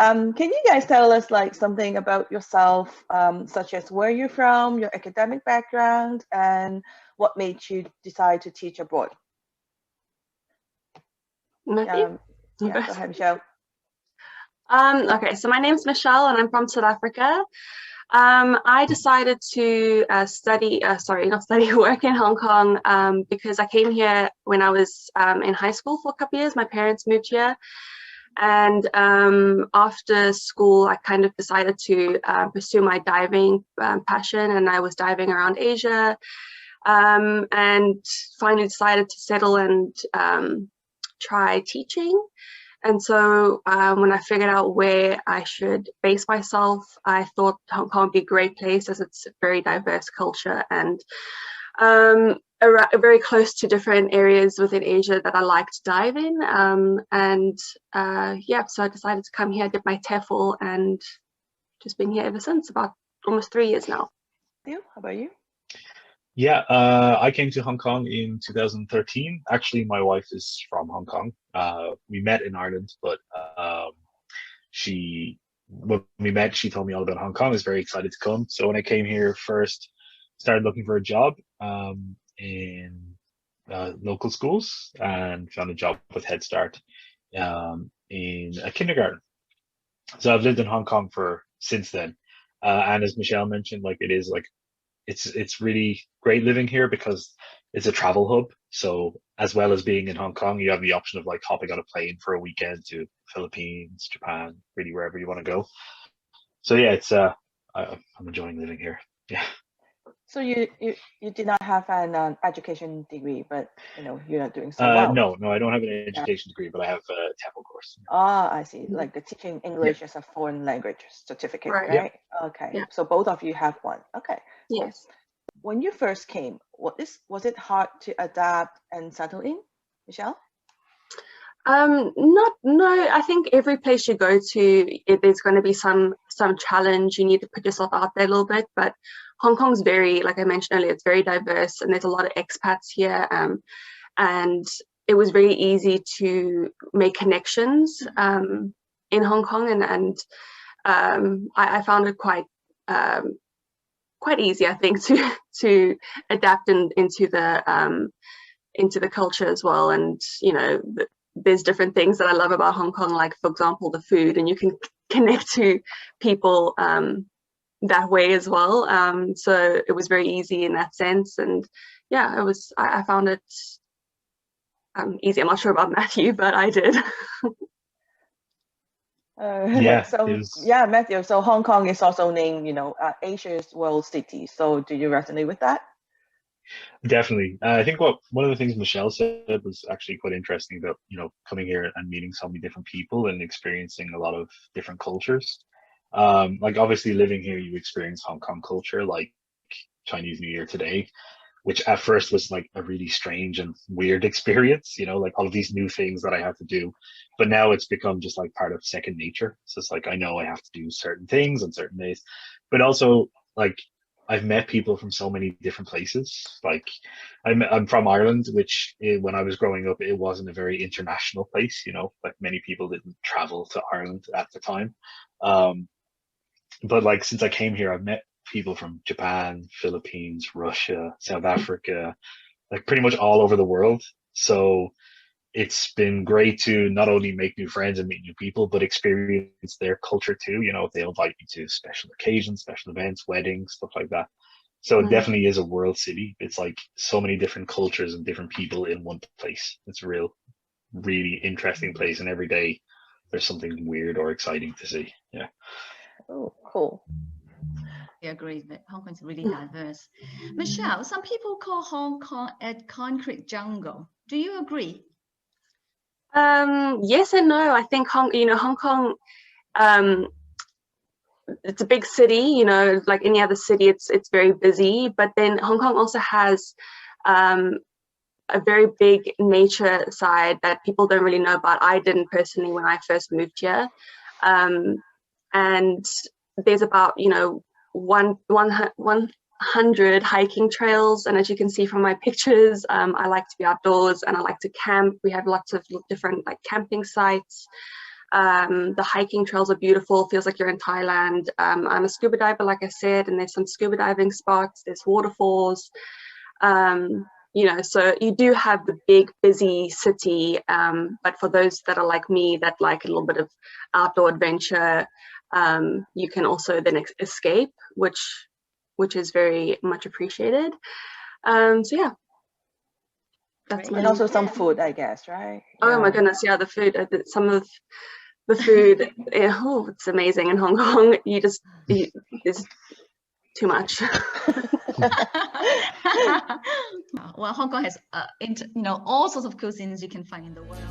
Can you guys tell us like something about yourself, such as where you're from, your academic background, and what made you decide to teach abroad? Matthew? Yeah, go ahead, Michelle. Okay, so my name's Michelle and I'm from South Africa. I decided to work in Hong Kong because I came here when I was in high school for a couple of years. My parents moved here. And after school, I kind of decided to pursue my diving passion, and I was diving around Asia and finally decided to settle and try teaching. And so when I figured out where I should base myself, I thought Hong Kong would be a great place as it's a very diverse culture and very close to different areas within Asia that I like to dive in. Yeah, so I decided to come here, did my TEFL, and just been here ever since, about almost 3 years now. How about you? Yeah, I came to Hong Kong in 2013. Actually, my wife is from Hong Kong. We met in Ireland, but when we met, she told me all about Hong Kong. I was very excited to come. So when I came here first, started looking for a job in local schools and found a job with Headstart in a kindergarten. So I've lived in Hong Kong since then. And as Michelle mentioned, like it is like it's really great living here because it's a travel hub. So as well as being in Hong Kong, you have the option of like hopping on a plane for a weekend to Philippines, Japan, really wherever you want to go. So yeah, I'm enjoying living here. Yeah. So you did not have an education degree, but you're not doing so well. No, I don't have an education degree, but I have a TEFL course. Ah, I see. Like the teaching English as a foreign language certificate, right? Yeah. Okay. Yeah. So both of you have one. Okay. Yes. When you first came, was it hard to adapt and settle in, Michelle? No, I think every place you go to, there's going to be some challenge. You need to put yourself out there a little bit, but Hong Kong's very, like I mentioned earlier, it's very diverse and there's a lot of expats here. And it was very easy to make connections in Hong Kong, and I found it quite easy, I think, to adapt into the culture as well. And there's different things that I love about Hong Kong, like for example the food, and you can connect to people that way as well. So it was very easy in that sense, and yeah, I found it easy. I'm not sure about Matthew, but I did. Yeah, Matthew, so Hong Kong is also named Asia's world city, so do you resonate with that? Definitely. I think one of the things Michelle said was actually quite interesting about coming here and meeting so many different people and experiencing a lot of different cultures. Like obviously living here, you experience Hong Kong culture, like Chinese New Year today, which at first was like a really strange and weird experience, like all of these new things that I have to do. But now it's become just like part of second nature. So it's like I know I have to do certain things on certain days, but also like I've met people from so many different places. Like I'm from Ireland, which when I was growing up, it wasn't a very international place, like many people didn't travel to Ireland at the time. But like since I came here, I've met people from Japan, Philippines, Russia, South Africa, like pretty much all over the world. So it's been great to not only make new friends and meet new people, but experience their culture too. They invite you to special occasions, special events, weddings, stuff like that. So it definitely is a world city. It's like so many different cultures and different people in one place. It's a really interesting place. And every day there's something weird or exciting to see. Yeah. Oh, cool. I agree that Hong Kong is really diverse. Michelle, some people call Hong Kong a concrete jungle. Do you agree? Yes and no. I think Hong Kong, it's a big city, like any other city, it's very busy, but then Hong Kong also has a very big nature side that people don't really know about. I didn't personally when I first moved here. And there's about 100 hiking trails, and as you can see from my pictures, I like to be outdoors and I like to camp. We have lots of different like camping sites. The hiking trails are beautiful, feels like you're in Thailand. I'm a scuba diver, like I said, and there's some scuba diving spots, there's waterfalls. You know, so you do have the big busy city, but for those that are like me, that like a little bit of outdoor adventure, you can also then escape, which is very much appreciated. So yeah, that's Great. And also some food, I guess, right? Oh my goodness, yeah, the food. Some of the food, oh, it's amazing in Hong Kong. It's too much. Well, Hong Kong has, all sorts of cuisines you can find in the world.